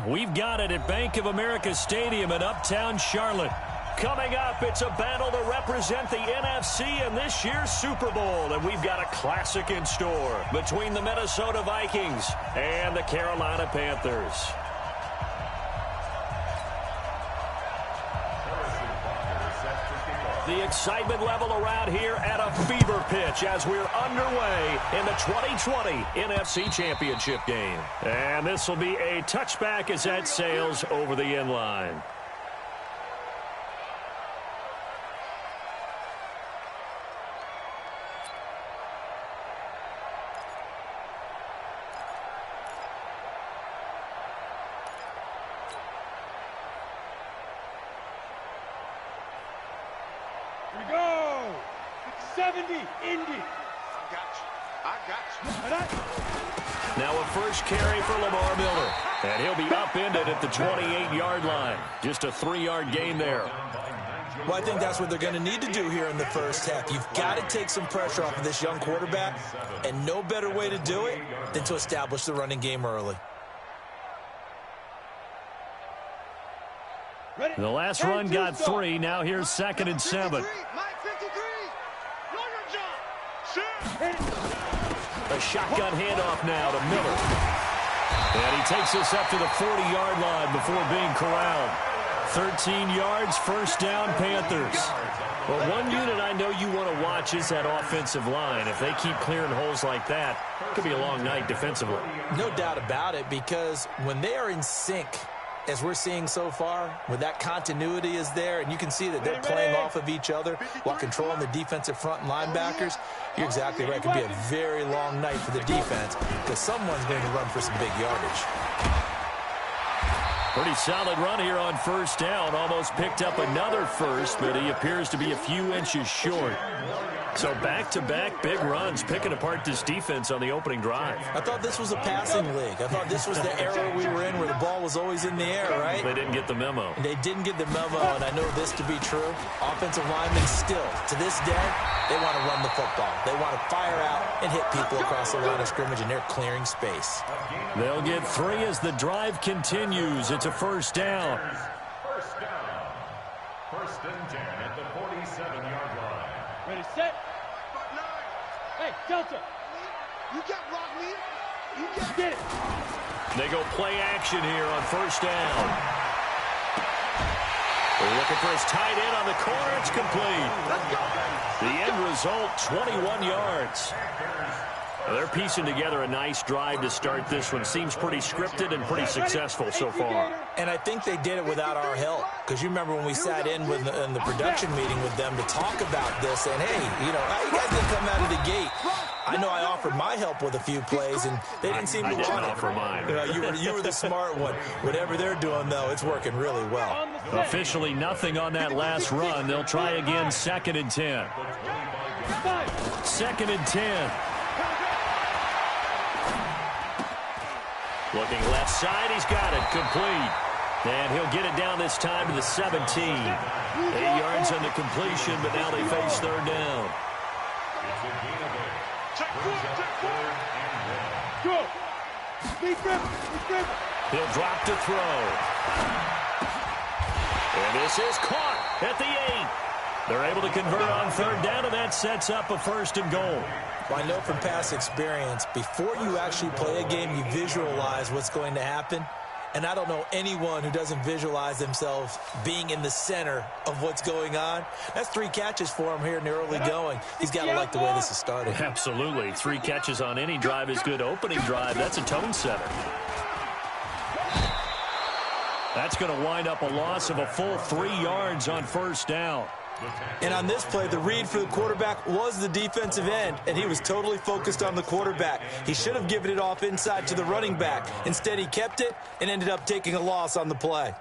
We've got it at Bank of America Stadium in Uptown Charlotte. Coming up, it's a battle to represent the NFC in this year's Super Bowl. And we've got a classic in store between the Minnesota Vikings and the Carolina Panthers. The excitement level around here at a fever pitch as we're underway in the 2020 NFC Championship game. And this will be a touchback as that sails over the end line. Here we go! 70, Indy! I got you. Now a first carry for Lamar Miller. And he'll be upended at the 28-yard line. Just a 3-yard gain there. Well, I think that's what they're going to need to do here in the first half. You've got to take some pressure off of this young quarterback, and no better way to do it than to establish the running game early. The last run got 3. Now here's 2nd and 7. A shotgun handoff now to Miller. And he takes us up to the 40-yard line before being corralled. 13 yards, first down, Panthers. Well, one unit I know you want to watch is that offensive line. If they keep clearing holes like that, it could be a long night defensively. No doubt about it, because when they are in sync, as we're seeing so far, where that continuity is there, and you can see that they're playing off of each other while controlling the defensive front and linebackers, you're exactly right. It could be a very long night for the defense because someone's going to run for some big yardage. Pretty solid run here on first down. Almost picked up another first, but he appears to be a few inches short. So back-to-back big runs, picking apart this defense on the opening drive. I thought this was a passing league. I thought this was the era we were in where the ball was always in the air, right? They didn't get the memo. They didn't get the memo, and I know this to be true. Offensive linemen still, to this day, they want to run the football. They want to fire out and hit people across the line of scrimmage, and they're clearing space. They'll get 3 as the drive continues. It's a first down. First down. First and 10 at the 47-yard line. Ready, set. Hey, Delta. You got rock me. You got Get it. They go play action here on first down. They're looking for his tight end on the corner. It's complete. The end result, 21 yards. They're piecing together a nice drive to start this one. Seems pretty scripted and pretty successful so far. And I think they did it without our help. Because you remember when we sat in with in the production meeting with them to talk about this. And, hey, you know, how you guys didn't come out of the gate? I know I offered my help with a few plays, and they didn't seem to want it. I didn't offer mine. You were the smart one. Whatever they're doing, though, it's working really well. Officially nothing on that last run. They'll try again, 2nd and 10. 2nd and 10. Looking left side, he's got it, complete. And he'll get it down this time to the 17. 8 yards on the completion, but now they face third down. He'll drop to throw. And this is caught at the 8. They're able to convert on third down, and that sets up a 1st and goal. Well, I know from past experience, before you actually play a game, you visualize what's going to happen. And I don't know anyone who doesn't visualize themselves being in the center of what's going on. That's 3 catches for him here in the early going. He's got to like the way this is started. Absolutely. 3 catches on any drive is good. Opening drive, that's a tone setter. That's going to wind up a loss of a full 3 yards on first down. And on this play, the read for the quarterback was the defensive end, and he was totally focused on the quarterback. He should have given it off inside to the running back. Instead, he kept it and ended up taking a loss on the play.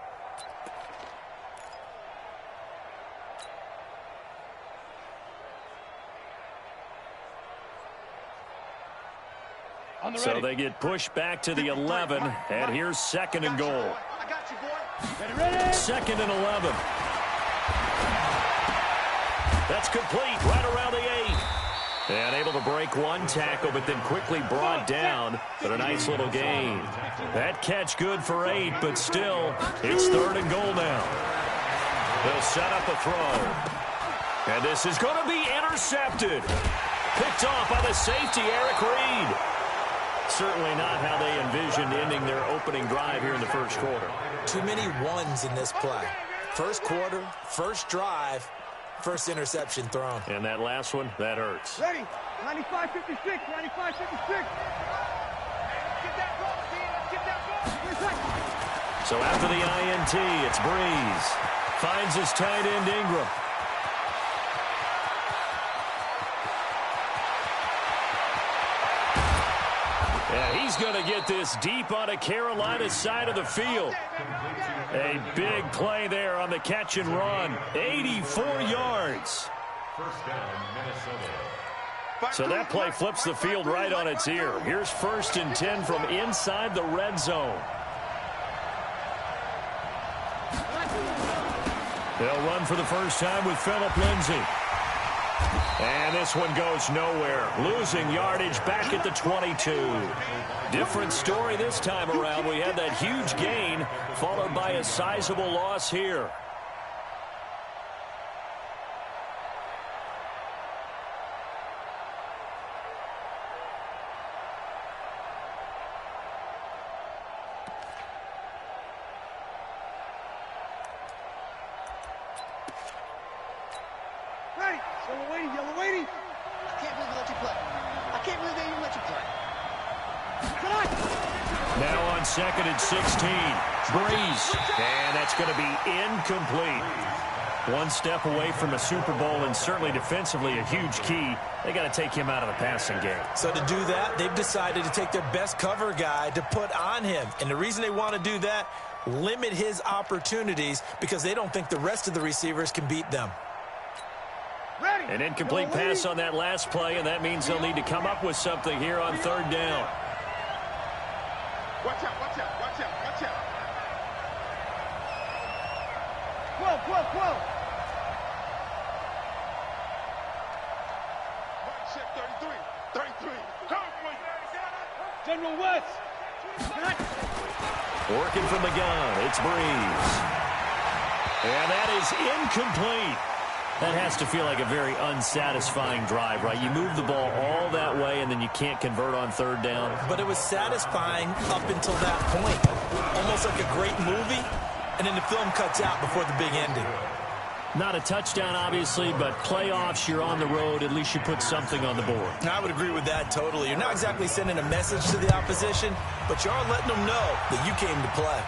So they get pushed back to the 11, and here's 2nd and goal. I got you, boy. Ready. 2nd and 11. That's complete right around the 8. And able to break one tackle, but then quickly brought down. But a nice little gain. That catch good for 8, but still, it's 3rd and goal now. They'll set up a throw. And this is going to be intercepted. Picked off by the safety, Eric Reed. Certainly not how they envisioned ending their opening drive here in the first quarter. Too many ones in this play. First quarter, first drive, first interception thrown. And that last one, that hurts. Ready. 95-56. 95-56. Get that ball, get that ball. So after the INT, it's Breeze. Finds his tight end, Ingram. Yeah, he's going to get this deep on a Carolina side of the field. A big play there on the catch and run. 84 yards. First down, Minnesota. So that play flips the field right on its ear. Here's 1st and 10 from inside the red zone. They'll run for the first time with Phillip Lindsay. And this one goes nowhere. Losing yardage back at the 22. Different story this time around. We had that huge gain followed by a sizable loss here. Yellow waiting. I can't believe they let you play. I can't believe they even let you play. Now on 2nd and 16. Breeze. And that's going to be incomplete. One step away from a Super Bowl, and certainly defensively a huge key. They got to take him out of the passing game. So to do that, they've decided to take their best cover guy to put on him. And the reason they want to do that, limit his opportunities because they don't think the rest of the receivers can beat them. An incomplete pass on that last play, and that means they'll need to come up with something here on 3rd down. Watch out, watch out, watch out, watch out. 12. Check 33. General West. Working from the gun, it's Breeze. And that is incomplete. That has to feel like a very unsatisfying drive, right? You move the ball all that way, and then you can't convert on 3rd down. But it was satisfying up until that point. Almost like a great movie, and then the film cuts out before the big ending. Not a touchdown, obviously, but playoffs, you're on the road. At least you put something on the board. I would agree with that totally. You're not exactly sending a message to the opposition, but you are letting them know that you came to play.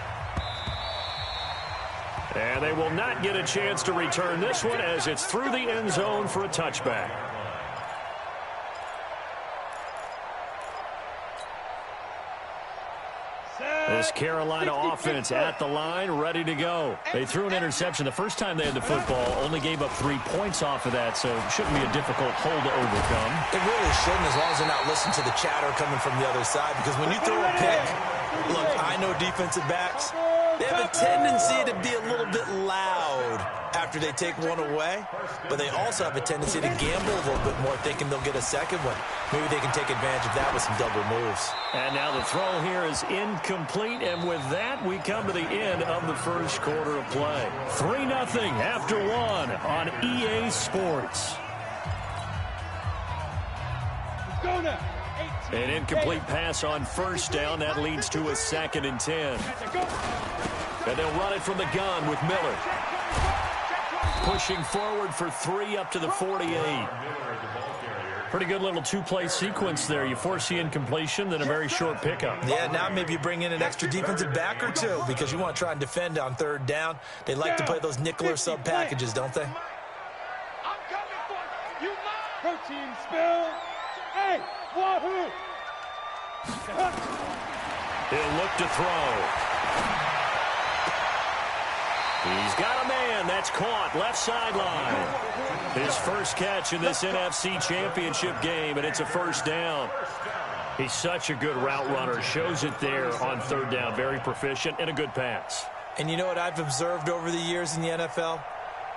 And they will not get a chance to return this one as it's through the end zone for a touchback. This Carolina offense at the line, ready to go. They threw an interception the first time they had the football, only gave up 3 points off of that, so it shouldn't be a difficult hole to overcome. It really shouldn't, as long as they're not listening to the chatter coming from the other side, because when you throw a pick, look, I know defensive backs, they have a tendency to be a little bit loud after they take one away, but they also have a tendency to gamble a little bit more, thinking they'll get a second one. Maybe they can take advantage of that with some double moves. And now the throw here is incomplete, and with that, we come to the end of the first quarter of play. 3-0 after 1 on EA Sports. Go now. An incomplete pass on 1st down. That leads to a 2nd and 10. And they'll run it from the gun with Miller. Pushing forward for 3 up to the 48. Pretty good little 2-play sequence there. You force the incompletion, then a very short pickup. Yeah, now maybe you bring in an extra defensive back or two because you want to try and defend on 3rd down. They like to play those nickel or sub packages, don't they? I'm coming for you. Protein spill. Hey, wahoo! He'll look to throw. He's got a man. That's caught. Left sideline. His first catch in this NFC Championship game, and it's a 1st down. He's such a good route runner. Shows it there on 3rd down. Very proficient and a good pass. And you know what I've observed over the years in the NFL?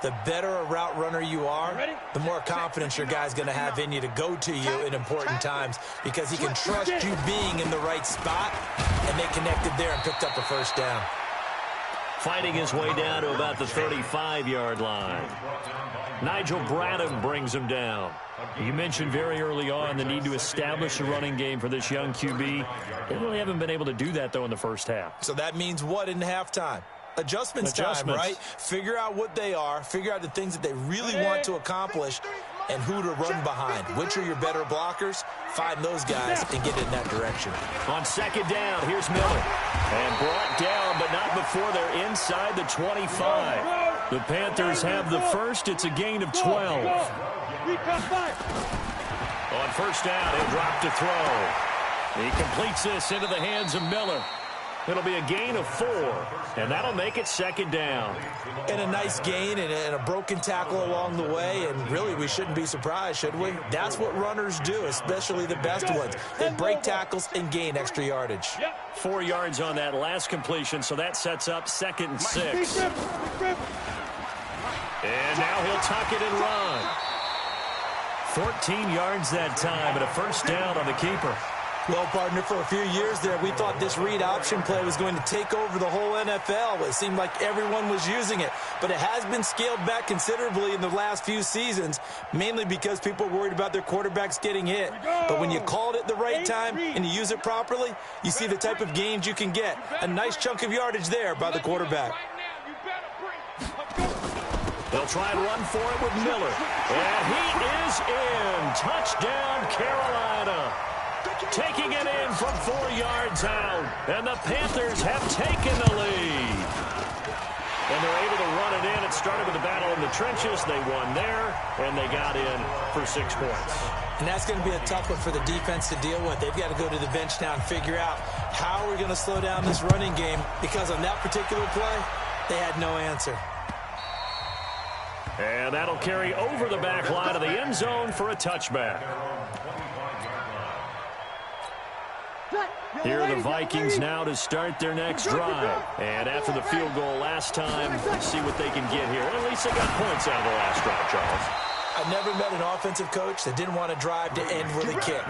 the better a route runner you are, the more confidence your guy's going to have in you to go to you in important times because he can trust you being in the right spot, and they connected there and picked up a first down. Fighting his way down to about the 35-yard line. Nigel Bradham brings him down. You mentioned very early on the need to establish a running game for this young QB. They really haven't been able to do that, though, in the first half. So that means what in halftime? Adjustments time, right? Figure out what they are, figure out the things that they really want to accomplish, and who to run behind. Which are your better blockers? Find those guys and get in that direction. On second down, here's Miller. And brought down, but not before they're inside the 25. The Panthers have the first. It's a gain of 12. On first down, he'll drop to throw. He completes this into the hands of Miller. It'll be a gain of 4, and that'll make it second down. And a nice gain and a broken tackle along the way, and really we shouldn't be surprised, should we? That's what runners do, especially the best ones. They break tackles and gain extra yardage. 4 yards on that last completion, so that sets up 2nd and 6. And now he'll tuck it and run. 14 yards that time, and a first down on the keeper. Well, partner, for a few years there, we thought this read option play was going to take over the whole NFL. It seemed like everyone was using it, but it has been scaled back considerably in the last few seasons, mainly because people are worried about their quarterbacks getting hit. But when you call it at the right time and you use it properly, you see the type of gains you can get. A nice chunk of yardage there by the quarterback. They'll try and run for it with Miller. And he is in. Touchdown, Carolina. Taking it in from 4 yards out. And the Panthers have taken the lead. And they're able to run it in. It started with a battle in the trenches. They won there, and they got in for 6 points. And that's going to be a tough one for the defense to deal with. They've got to go to the bench now and figure out how we're going to slow down this running game, because on that particular play, they had no answer. And that'll carry over the back line of the end zone for a touchback. Here are the Vikings now to start their next drive. And after the field goal last time, see what they can get here. Well, at least they got points out of the last drive, Charles. I've never met an offensive coach that didn't want to drive to end with a kick.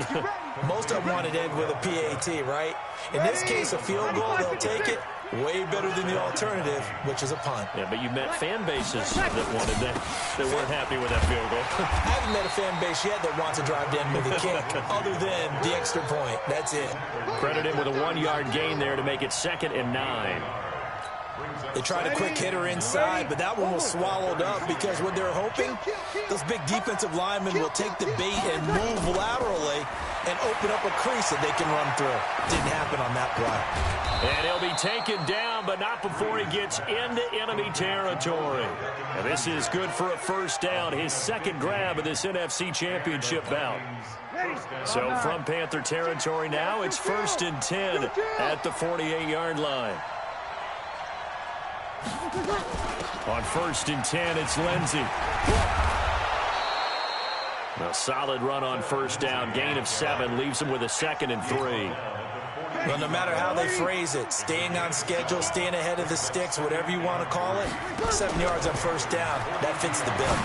Most of them wanted to end with a PAT, right? In this case, a field goal, they'll take it. Way better than the alternative, which is a punt. Yeah, but you met fan bases that wanted that, that weren't happy with that field goal. I haven't met a fan base yet that wants to drive to end with a kick, other than the extra point. That's it. Credit him with a 1-yard gain there to make it 2nd and 9. They tried a quick hitter inside, but that one was swallowed up because what they're hoping, those big defensive linemen will take the bait and move laterally and open up a crease that they can run through. Didn't happen on that play. And he'll be taken down, but not before he gets into enemy territory. And this is good for a first down, his 2nd grab of this NFC Championship bout. So from Panther territory now, it's 1st and 10 at the 48-yard line. On 1st and 10, it's Lindsey. A solid run on first down. Gain of 7 leaves him with a 2nd and 3. Well, no matter how they phrase it, staying on schedule, staying ahead of the sticks, whatever you want to call it, 7 yards on first down, that fits the bill.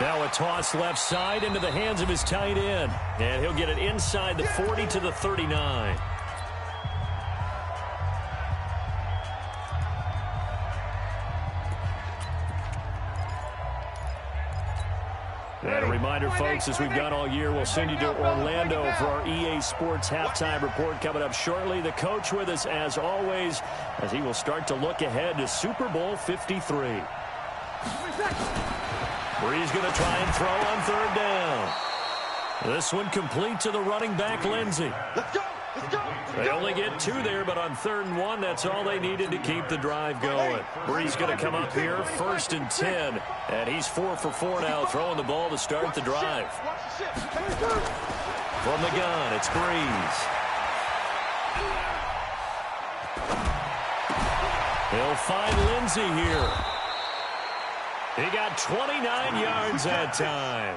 Now a toss left side into the hands of his tight end. And he'll get it inside the 40 to the 39. And a reminder, folks, as we've done all year, we'll send you to Orlando for our EA Sports halftime report coming up shortly. The coach with us, as always, as he will start to look ahead to Super Bowl 53. Bree's going to try and throw on 3rd down. This one complete to the running back, Lindsey. They only get 2 there, but on 3rd and 1, that's all they needed to keep the drive going. Bree's going to come up here, 1st and 10, and he's 4 for 4 now, throwing the ball to start the drive. From the gun, it's Breeze. He'll find Lindsey here. He got 29 yards that time.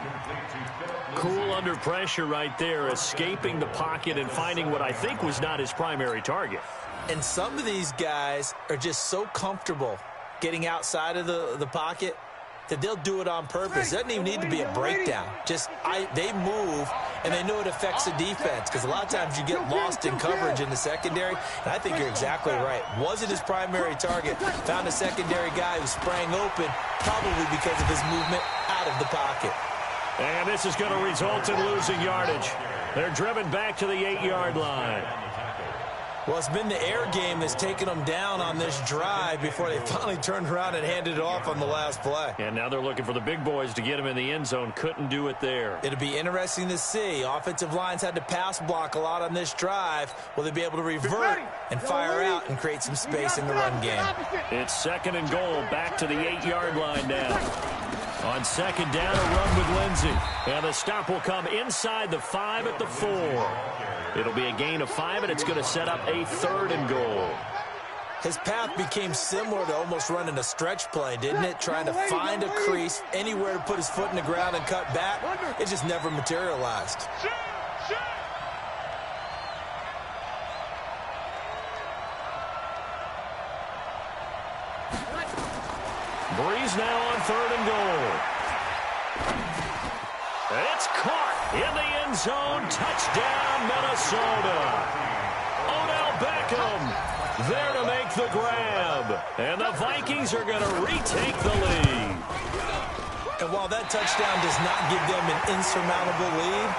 Cool under pressure right there, escaping the pocket and finding what I think was not his primary target. And some of these guys are just so comfortable getting outside of the pocket, that they'll do it on purpose. It doesn't even need to be a breakdown. Just they move, and they know it affects the defense, because a lot of times you get lost in coverage in the secondary, and I think you're exactly right. Wasn't his primary target. Found a secondary guy who sprang open, probably because of his movement out of the pocket. And this is going to result in losing yardage. They're driven back to the 8-yard line. Well, it's been the air game that's taken them down on this drive before they finally turned around and handed it off on the last play. And now they're looking for the big boys to get him in the end zone. Couldn't do it there. It'll be interesting to see. Offensive lines had to pass block a lot on this drive. Will they be able to revert and fire out and create some space in the run game? It's 2nd and goal, back to the 8-yard line now. On 2nd down, a run with Lindsey. And the stop will come inside the 5 at the 4. It'll be a gain of 5, and it's going to set up a 3rd and goal. His path became similar to almost running a stretch play, didn't it? Trying to find a crease, anywhere to put his foot in the ground and cut back. It just never materialized. Breeze now on 3rd and goal. It's caught in the end zone. Touchdown, Minnesota. Odell Beckham there to make the grab. And the Vikings are going to retake the lead. And while that touchdown does not give them an insurmountable lead,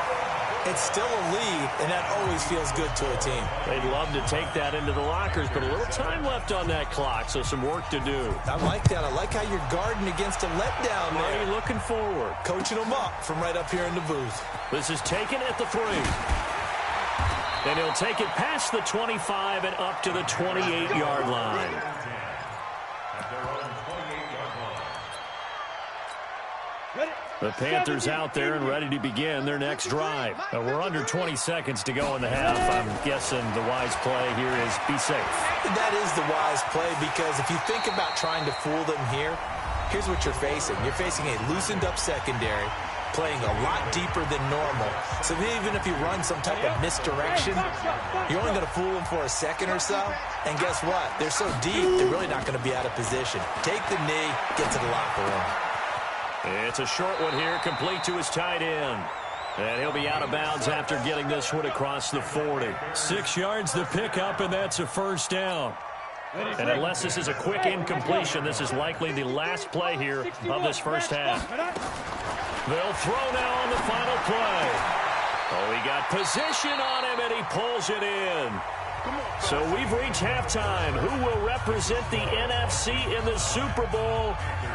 it's still a lead, and that always feels good to a team. They'd love to take that into the lockers, but a little time left on that clock, so some work to do. I like that. I like how you're guarding against a letdown there. Are you looking forward? Coaching them up from right up here in the booth. This is taken at the 3. And he'll take it past the 25 and up to the 28-yard line. The Panthers out there and ready to begin their next drive. We're under 20 seconds to go in the half. I'm guessing the wise play here is be safe. That is the wise play, because if you think about trying to fool them here, here's what you're facing. You're facing a loosened-up secondary, playing a lot deeper than normal. So even if you run some type of misdirection, you're only going to fool them for a second or so. And guess what? They're so deep, they're really not going to be out of position. Take the knee, get to the locker room. It's a short one here, complete to his tight end. And he'll be out of bounds after getting this one across the 40. 6 yards to pick up, and that's a 1st down. And unless this is a quick incompletion, this is likely the last play here of this first half. They'll throw now on the final play. Oh, he got position on him, and he pulls it in. So we've reached halftime. Who will represent the NFC in the Super Bowl?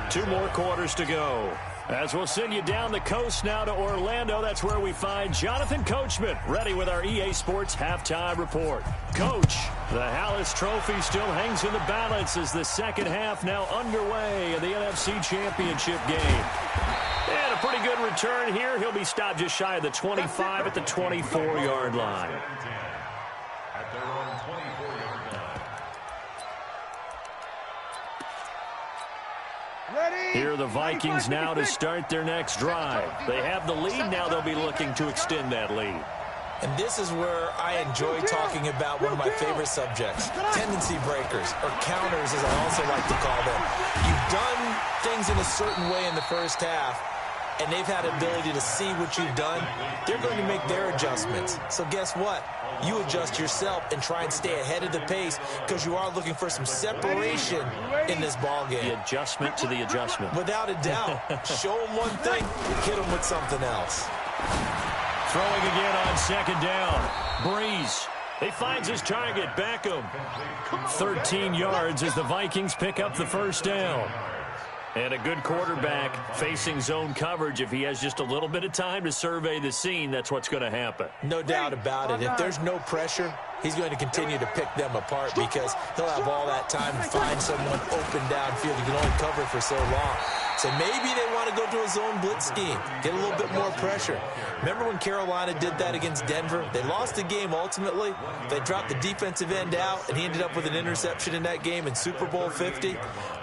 2 more quarters to go. As we'll send you down the coast now to Orlando, that's where we find Jonathan Coachman, ready with our EA Sports Halftime Report. Coach, the Hallis Trophy still hangs in the balance as the second half now underway in the NFC Championship game. And a pretty good return here. He'll be stopped just shy of the 25 at the 24-yard line. Here are the Vikings now to start their next drive. They have the lead. Now they'll be looking to extend that lead. And this is where I enjoy talking about one of my favorite subjects, tendency breakers, or counters as I also like to call them. You've done things in a certain way in the first half, and they've had the ability to see what you've done. They're going to make their adjustments. So guess what? You adjust yourself and try and stay ahead of the pace, because you are looking for some separation in this ball game. The adjustment to the adjustment. Without a doubt. Show them one thing, hit them with something else. Throwing again on 2nd down. Breeze. He finds his target, Beckham. 13 yards as the Vikings pick up the 1st down. And a good quarterback facing zone coverage. If he has just a little bit of time to survey the scene, that's what's going to happen. No doubt about it. If there's no pressure, he's going to continue to pick them apart, because he'll have all that time to find someone open downfield. He can only cover for so long. So maybe they want to go to a zone blitz scheme, get a little bit more pressure. Remember when Carolina did that against Denver? They lost the game ultimately. They dropped the defensive end out, and he ended up with an interception in that game in Super Bowl 50.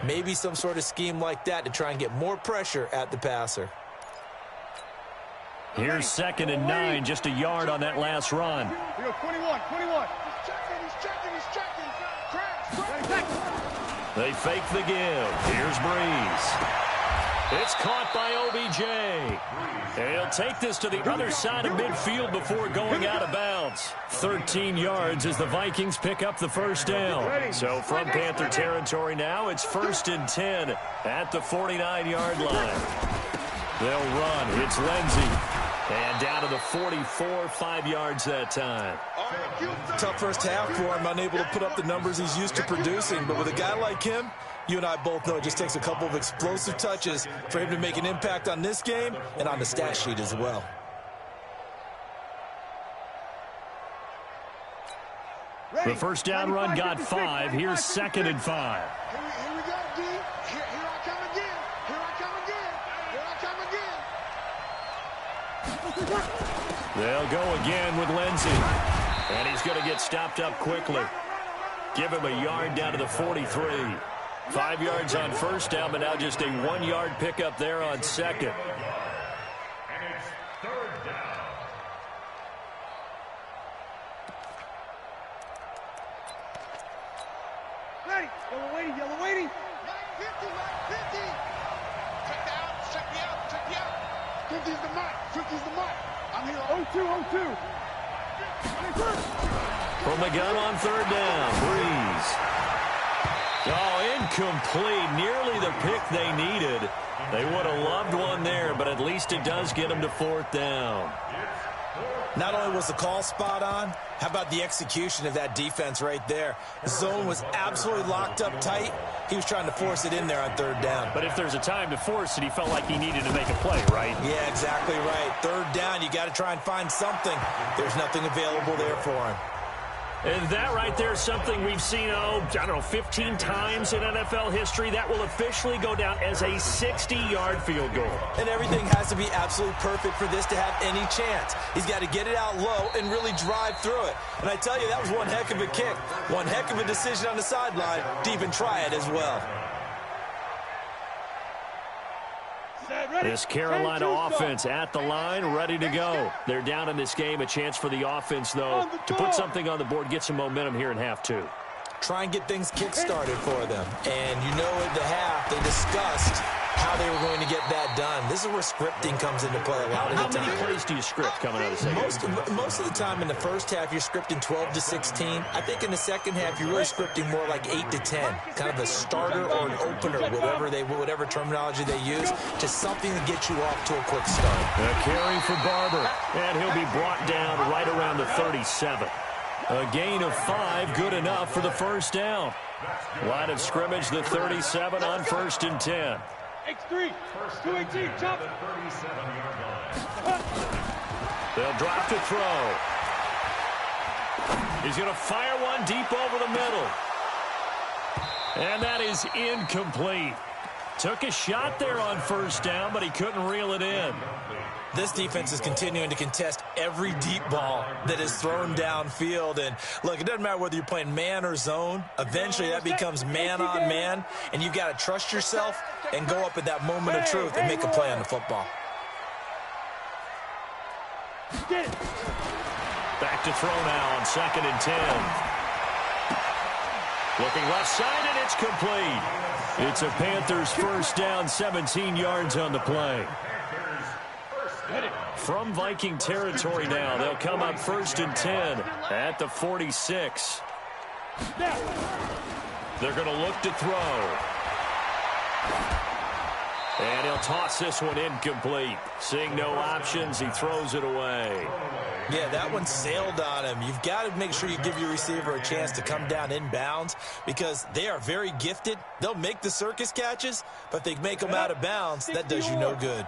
Maybe some sort of scheme like that to try and get more pressure at the passer. Here's 2nd and 9, just a yard on that last run. They fake the give. Here's Breeze. It's caught by OBJ. And he'll take this to the other side of midfield before going out of bounds. 13 yards as the Vikings pick up the first down. So from Panther territory now, it's 1st and 10 at the 49-yard line. They'll run. It's Lindsey. And down to the 44, 5 yards that time. Tough first half for him, unable to put up the numbers he's used to producing. But with a guy like him, you and I both know it just takes a couple of explosive touches for him to make an impact on this game and on the stat sheet as well. The first down run got 5. Here's 2nd and 5. Here we go, D. Here I come again. Here I come again. Here I come again. They'll go again with Lindsey. And he's going to get stopped up quickly. Give him a yard down to the 43. 5 yards on first down, but now just a 1-yard pickup there on second. And it's 3rd down. Ready. Yellow waiting. Yellow waiting. 50, 50. Check me out. Check me out. Check me out. 50's the mark. 50's the mark. I'm here. 0-2, 0-2. From the gun on 3rd down, Breeze. Oh, incomplete. Nearly the pick they needed. They would have loved one there, but at least it does get them to 4th down. Not only was the call spot on, how about the execution of that defense right there? The zone was absolutely locked up tight. He was trying to force it in there on 3rd down. But if there's a time to force it, he felt like he needed to make a play, right? Yeah, exactly right. 3rd down, you got to try and find something. There's nothing available there for him. And that right there is something we've seen, 15 times in NFL history. That will officially go down as a 60-yard field goal. And everything has to be absolutely perfect for this to have any chance. He's got to get it out low and really drive through it. And I tell you, that was one heck of a kick. One heck of a decision on the sideline to even try it as well. This Carolina offense at the line, ready to go. They're down in this game. A chance for the offense, though, to put something on the board, get some momentum here in half 2. Try and get things kick-started for them. And you know at the half, they discussed how they were going to get that done. This is where scripting comes into play a lot of the time. How many plays do you script coming out of the second? Most of the time in the first half, you're scripting 12 to 16. I think in the second half, you're really scripting more like 8 to 10. Kind of a starter or an opener, whatever terminology they use, just something to get you off to a quick start. A carry for Barber, and he'll be brought down right around the 37. A gain of 5, good enough for the first down. Line of scrimmage, the 37 on 1st and 10. X3, 218, jump. They'll drop to throw. He's going to fire one deep over the middle. And that is incomplete. Took a shot there on 1st down, but he couldn't reel it in. This defense is continuing to contest every deep ball that is thrown downfield. And, look, it doesn't matter whether you're playing man or zone. Eventually, that becomes man on man, and you've got to trust yourself and go up at that moment of truth and make a play on the football. Back to throw now on 2nd and 10. Looking left side, and it's complete. It's a Panthers first down, 17 yards on the play. From Viking territory now, they'll come up 1st and 10 at the 46. They're going to look to throw. And he'll toss this one incomplete. Seeing no options, he throws it away. Yeah, that one sailed on him. You've got to make sure you give your receiver a chance to come down inbounds because they are very gifted. They'll make the circus catches, but if they make them out of bounds, that does you no good.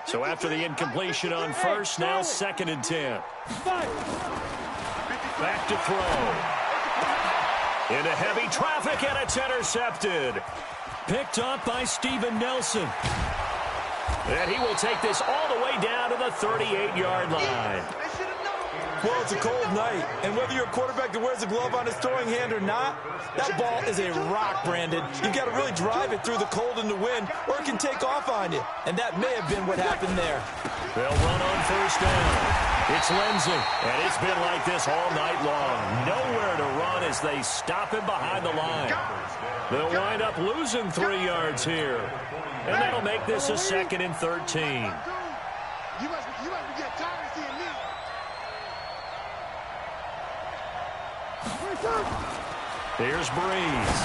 So after the incompletion on 1st, now 2nd and 10. Back to throw. Into heavy traffic, and it's intercepted. Picked up by Steven Nelson. And he will take this all the way down to the 38-yard line. Well, it's a cold night, and whether you're a quarterback that wears a glove on his throwing hand or not, that ball is a rock, Brandon. You've got to really drive it through the cold and the wind, or it can take off on you. And that may have been what happened there. They'll run on 1st down. It's Lindsey, and it's been like this all night long. Nowhere to run as they stop him behind the line. They'll wind up losing 3 yards here. And that'll make this a 2nd and 13. You must be getting tired of seeing me. Here's Breeze.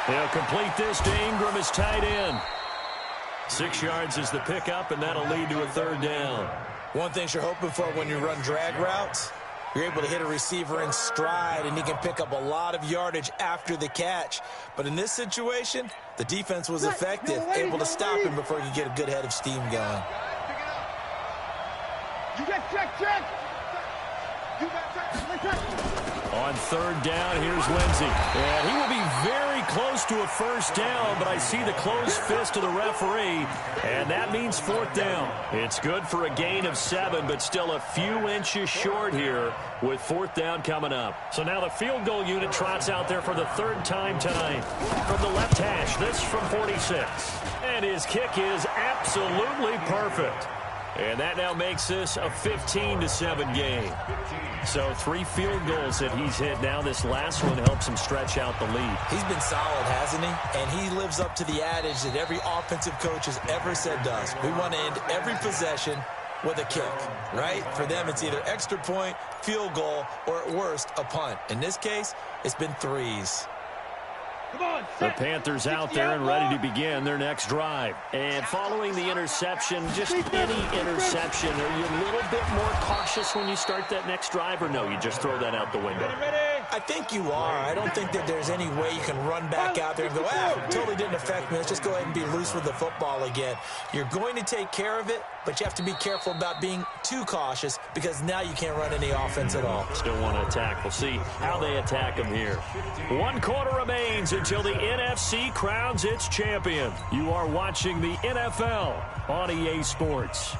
They'll complete this to Ingram as tight end. 6 yards is the pickup, and that'll lead to a 3rd down. One thing you're hoping for when you run drag routes, you're able to hit a receiver in stride, and he can pick up a lot of yardage after the catch. But in this situation, the defense was effective, able to stop him before he could get a good head of steam going. Check. On 3rd down, here's Lindsey. And he will be very close to a 1st down, but I see the closed fist of the referee, and that means 4th down. It's good for a gain of 7, but still a few inches short here with 4th down coming up. So now the field goal unit trots out there for the 3rd time tonight. From the left hash, this from 46. And his kick is absolutely perfect. And that now makes this a 15-7 game. So 3 field goals that he's hit now. This last one helps him stretch out the lead. He's been solid, hasn't he? And he lives up to the adage that every offensive coach has ever said to us. We want to end every possession with a kick, right? For them, it's either extra point, field goal, or at worst, a punt. In this case, it's been 3s. The Panthers out there and ready to begin their next drive. And following the interception, just any interception, are you a little bit more cautious when you start that next drive, or no, you just throw that out the window? I think you are. I don't think that there's any way you can run back out there and go, totally didn't affect me. Let's just go ahead and be loose with the football again. You're going to take care of it, but you have to be careful about being too cautious because now you can't run any offense at all. Still want to attack. We'll see how they attack him here. 1 quarter remains until the NFC crowns its champion. You are watching the NFL on EA Sports.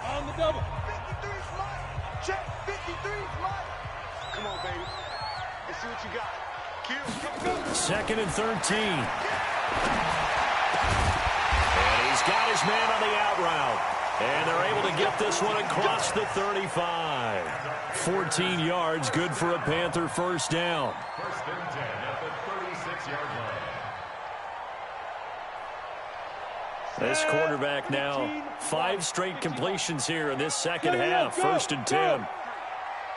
On the double. 53's mine. Check. 53's mine. Come on, baby. Let's see what you got. Kill. 2nd and 13. And he's got his man on the out route. And they're able to get this one across the 35. 14 yards, good for a Panther 1st down. 1st and 10 at the 36-yard line. This quarterback now 5 straight completions here in this 2nd half. 1st and 10.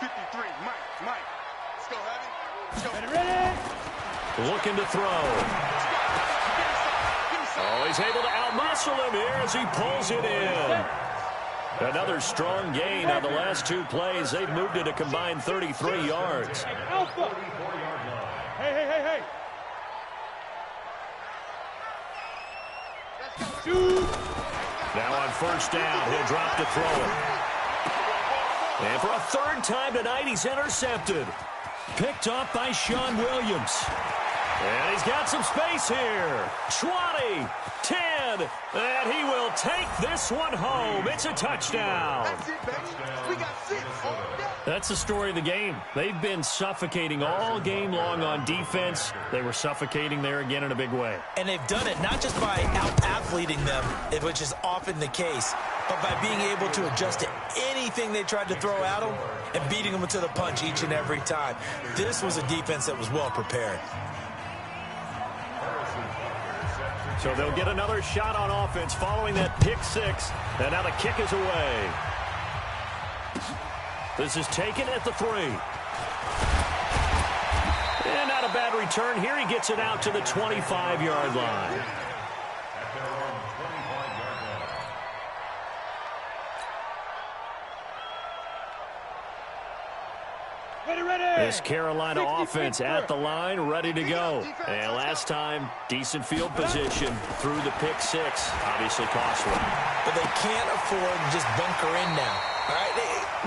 53, Mike. Let's go, Heavy. Ready? Looking to throw. Oh, he's able to outmuscle him here as he pulls it in. Another strong gain on the last 2 plays. They've moved it a combined 33 yards. Alpha. Hey. Shoot. Now on 1st down, he'll drop to throw it. And for a 3rd time tonight, he's intercepted. Picked up by Sean Williams. And he's got some space here. 20, 10, and he will take this one home. It's a touchdown. That's it, baby. We got 6 all day. That's the story of the game. They've been suffocating all game long on defense. They were suffocating there again in a big way. And they've done it not just by out-athleting them, which is often the case, but by being able to adjust to anything they tried to throw at them and beating them to the punch each and every time. This was a defense that was well prepared. So they'll get another shot on offense following that pick 6. And now the kick is away. This is taken at the 3. And not a bad return here. He gets it out to the 25-yard line. This Carolina offense at the line, ready to go. And last time, decent field position through the pick 6. Obviously costly. But they can't afford to just bunker in now. All right,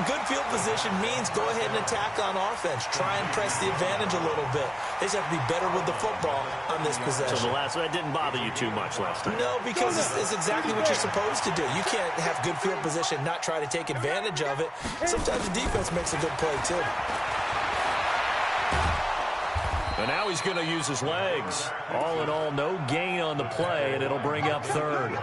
good field position means go ahead and attack on offense. Try and press the advantage a little bit. They just have to be better with the football on this possession. So that didn't bother you too much last time? No, because it's exactly what you're supposed to do. You can't have good field position, not try to take advantage of it. Sometimes the defense makes a good play, too. And now he's going to use his legs. All in all, no gain on the play, and it'll bring up 3rd.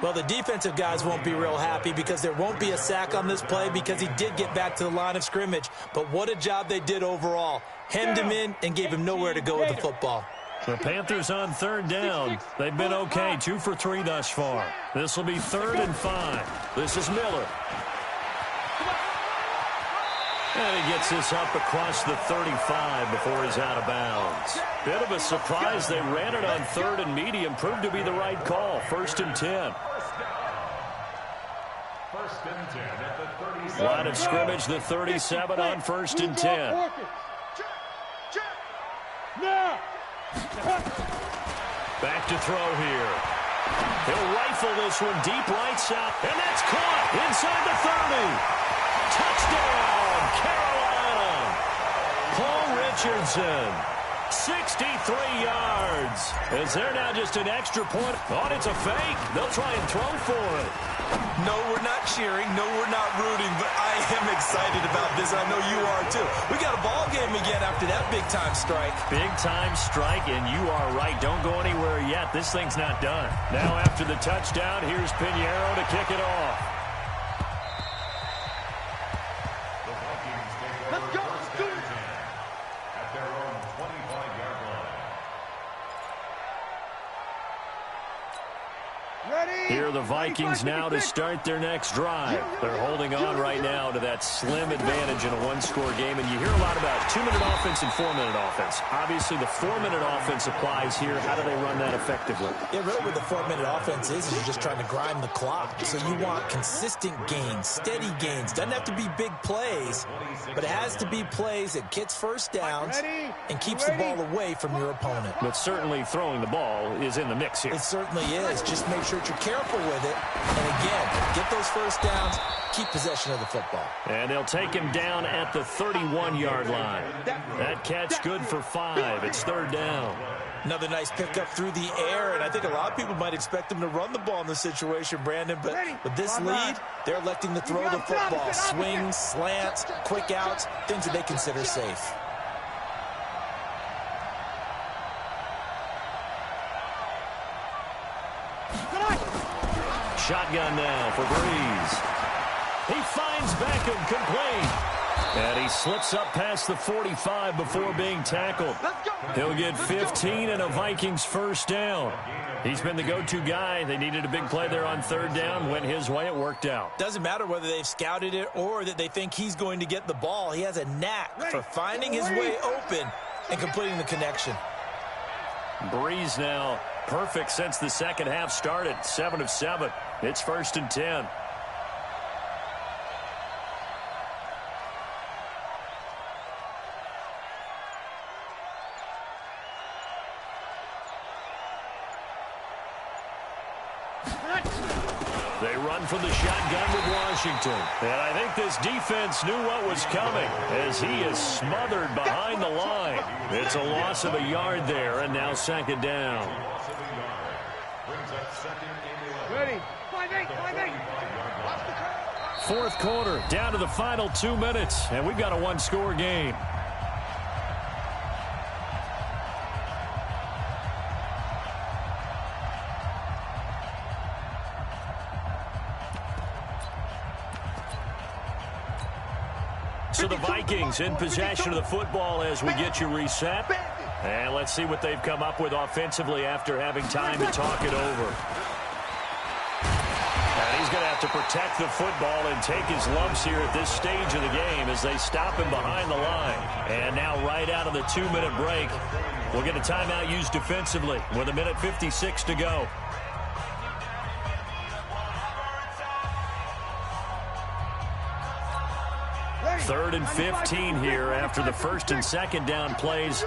Well, the defensive guys won't be real happy because there won't be a sack on this play because he did get back to the line of scrimmage. But what a job they did overall. Hemmed him in and gave him nowhere to go with the football. The Panthers on third down. They've been okay, 2 for 3 thus far. This will be 3rd and 5. This is Miller. And he gets this up across the 35 before he's out of bounds. Bit of a surprise. They ran it on 3rd and medium. Proved to be the right call. 1st and 10. Line of scrimmage, the 37 on 1st and 10. Back to throw here. He'll rifle this one deep right side. And that's caught inside the 30. Touchdown, Carolina. Paul Richardson, 63 yards. Is there now just an extra point? Oh, it's a fake. They'll try and throw for it. No, we're not cheering. No, we're not rooting. But I am excited about this. I know you are, too. We got a ball game again after that big-time strike. Big-time strike, and you are right. Don't go anywhere yet. This thing's not done. Now after the touchdown, here's Pinheiro to kick it off. Let's go. At their own 25-yard line. Here are the Vikings now to start their next drive. They're holding on right now to that slim advantage in a one-score game. And you hear a lot about 2-minute offense and 4-minute offense. Obviously, the 4-minute offense applies here. How do they run that effectively? Yeah, really what the 4-minute offense is you're just trying to grind the clock. So you want consistent gains, steady gains. Doesn't have to be big plays, but it has to be plays that gets first downs and keeps the ball away from your opponent. But certainly throwing the ball is in the mix here. It certainly is. Just make sure that you're careful with it. And again, get those first downs, keep possession of the football. And they'll take him down at the 31-yard line. That catch good for 5. It's 3rd down. Another nice pickup through the air, and I think a lot of people might expect him to run the ball in this situation, Brandon, but with this lead, they're electing to throw the football. Swings, slants, quick outs, things that they consider safe. Shotgun now for Breeze. He finds Beckham complete. And he slips up past the 45 before being tackled. He'll get 15 and a Vikings first down. He's been the go-to guy. They needed a big play there on 3rd down. Went his way. It worked out. Doesn't matter whether they've scouted it or that they think he's going to get the ball. He has a knack for finding his way open and completing the connection. Breeze now perfect since the second half started. 7 of 7. It's 1st and 10. They run from the shotgun with Washington. And I think this defense knew what was coming as he is smothered behind the line. It's a loss of a yard there, and now 2nd down. Ready. 5-8. 4th quarter, down to the final 2 minutes, and we've got a one-score game. So the Vikings in possession of the football as we get you reset. And let's see what they've come up with offensively after having time to talk it over. And he's going to have to protect the football and take his lumps here at this stage of the game as they stop him behind the line. And now right out of the 2-minute break, we'll get a timeout used defensively with 1:56 to go. Third and 15 here after the 1st and 2nd down plays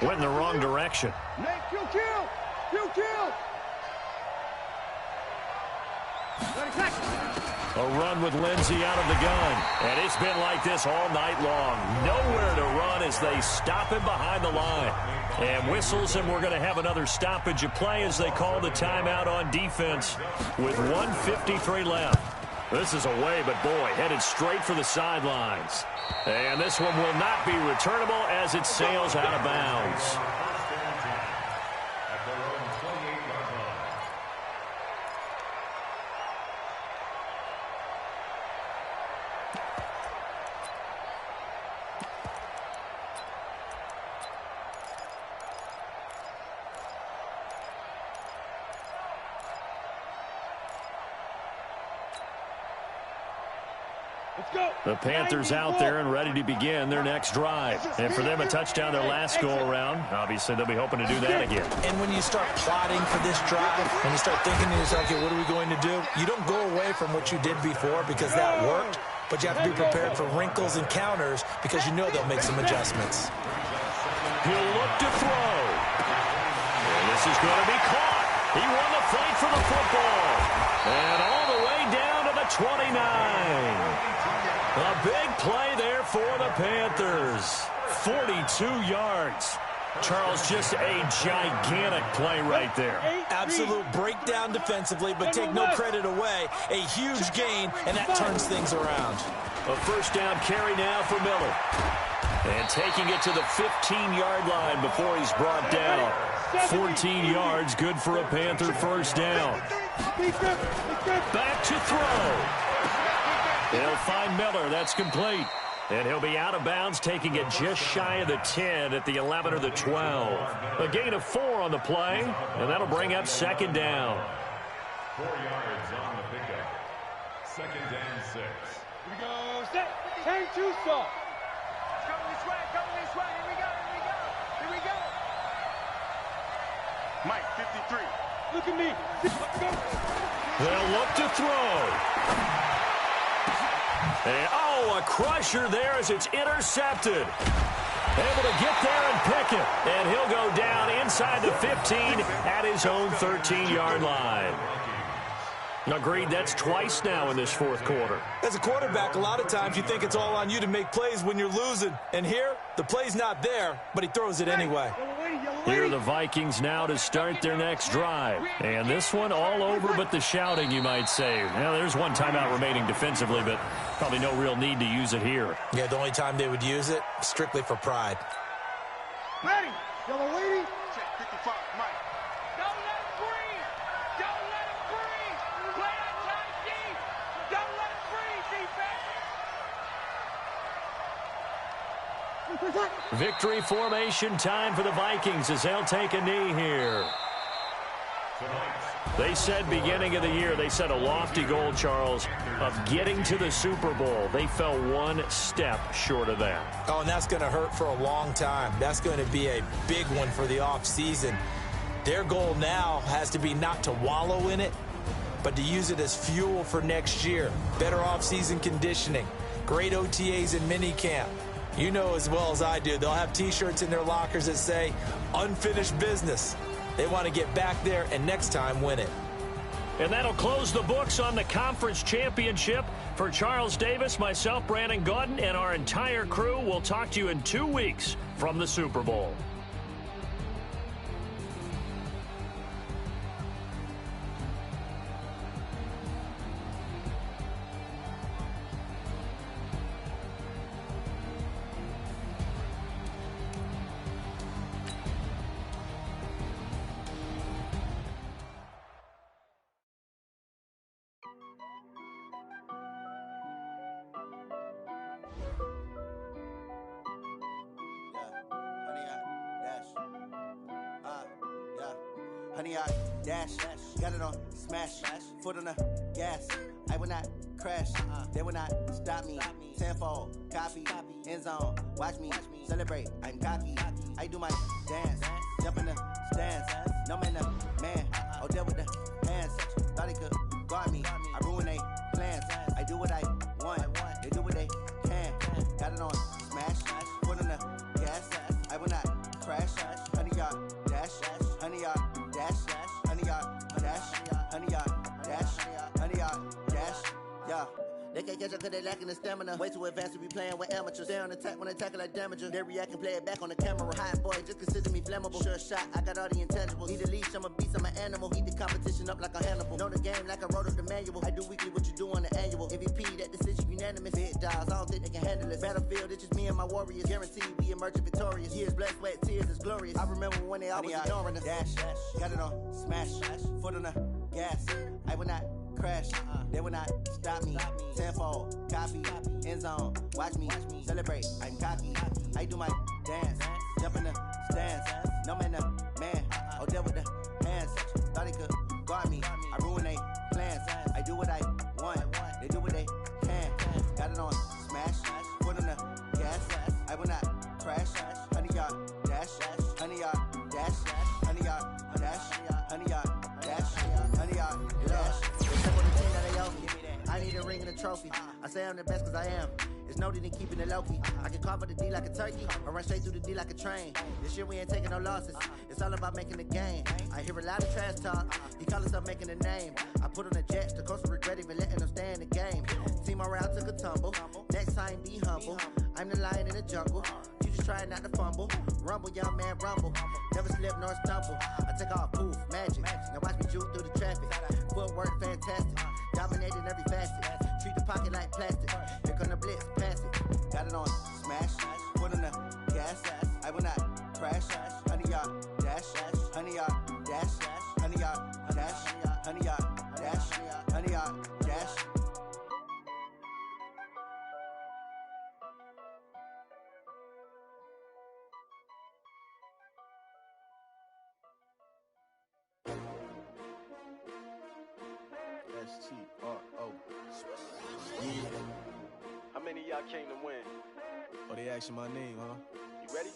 went in the wrong direction. A run with Lindsey out of the gun. And it's been like this all night long. Nowhere to run as they stop him behind the line. And whistles, and we're going to have another stoppage of play as they call the timeout on defense with 1:53 left. This is away, but boy, headed straight for the sidelines. And this one will not be returnable as it sails out of bounds. The Panthers out there and ready to begin their next drive. And for them, a touchdown their last go-around. Obviously, they'll be hoping to do that again. And when you start plotting for this drive, when you start thinking to yourself, okay, what are we going to do? You don't go away from what you did before because that worked, but you have to be prepared for wrinkles and counters because you know they'll make some adjustments. He'll look to throw. And this is going to be caught. He won the fight for the football. And all the way down to the 29. A big play there for the Panthers. 42 yards. Charles, just a gigantic play right there. Absolute breakdown defensively, but take no credit away. A huge gain, and that turns things around. A first down carry now for Miller. And taking it to the 15-yard line before he's brought down. 14 yards, good for a Panther first down. Back to throw. They'll find Miller. That's complete. And he'll be out of bounds, taking it just shy of the 10 at the 11 or the 12. A gain of 4 on the play, and that'll bring up second down. 4 yards on the pickup. Second and 6. Here we go. Set. Turn to stop. Coming this way, coming this way. Here we go, here we go. Here we go. Mike, 53. Look at me. They'll look to throw. And, oh, a crusher there as it's intercepted. Able to get there and pick it. And he'll go down inside the 15 at his own 13-yard line. Agreed, that's twice now in this fourth quarter. As a quarterback, a lot of times you think it's all on you to make plays when you're losing. And here, the play's not there, but he throws it anyway. Here are the Vikings now to start their next drive. And this one all over but the shouting, you might say. Now, there's one timeout remaining defensively, but probably no real need to use it here. Yeah, the only time they would use it, strictly for pride. Ready. Yellow lady. Check, 55, Mike. Don't let him breathe. Don't let him breathe. Play that tight deep. Don't let him breathe, defense. Victory formation time for the Vikings as they'll take a knee here. They said beginning of the year, they set a lofty goal, Charles, of getting to the Super Bowl. They fell one step short of that. Oh, and that's going to hurt for a long time. That's going to be a big one for the offseason. Their goal now has to be not to wallow in it, but to use it as fuel for next year. Better offseason conditioning, great OTAs and minicamp. You know as well as I do, they'll have T-shirts in their lockers that say, unfinished business. They want to get back there and next time win it. And that'll close the books on the conference championship. For Charles Davis, myself, Brandon Gaudin, and our entire crew, we'll talk to you in 2 weeks from the Super Bowl. Honey, I dash, got it on smash, foot on the gas. I will not crash, they will not stop me. Tenfold, copy, end zone, watch me celebrate. I'm cocky, I do my dance, jump in the stands. No man, man, oh there with the hands. Thought he could guard me, I ruin they plans. I do what I want, they do what they can. Got it on smash, foot on the gas. I will not crash, honey, y'all dash, honey, y'all dash, honey, y'all dash, honey, y'all dash, honey, y'all dash, yeah. They can't catch up cause they lacking the stamina. Way too advanced to be playing with amateurs. Stay on attack when they tackle like damager. They react and play it back on the camera. Hot boy, just consider me flammable. Sure shot, I got all the intangibles. Need a leash, I'm a beast, I'm an animal. Eat the competition up like a Hannibal. Know the game like I wrote up the manual. I do weekly what you do on the annual. MVP, that decision unanimous. Big dials, I don't think they can handle it. Battlefield, it's just me and my warriors. Guaranteed we emerge victorious. Years, blood, sweat, tears, it's glorious. I remember when they always ignoring us. Dash, got it on smash, foot on the gas. I will not crash, they will not stop me. Tenfold, copy, end zone, watch me celebrate. I'm cocky, I do my dance, jump in the stands. No man, man, oh there with the hands. Thought he could guard me, I ruin they plans. I do what I want, they do what they can. Got it on dash, 100 yard, dash, 100 yard, dash. They step on the team that they owe me. I need a ring and a trophy. I say I'm the best cause I am. It's no need in keeping it low-key. I can carve up the D like a turkey, or run straight through the D like a train. This year we ain't taking no losses. It's all about making the game. I hear a lot of trash talk. He call himself making a name. I put on the Jets, the coast will regret even letting them stay in the game. Team morale took a tumble. Next time be humble. I'm the lion in the jungle. You just try not to fumble. Rumble, young man, rumble. Never slip nor stumble. I take off, poof, magic. Now watch me juke through the traffic. Footwork fantastic. Dominating every facet. Treat the pocket like plastic. Here come the blitz, pass it. Got it on, smash. Put on the gas. I will not crash. 100 yard dash. 100 yard dash. 100 yard dash. 100 yard dash. 100 yard dash. S-T-R-O. Yeah. How many of y'all came to win? Oh, they asking my name, huh? You ready?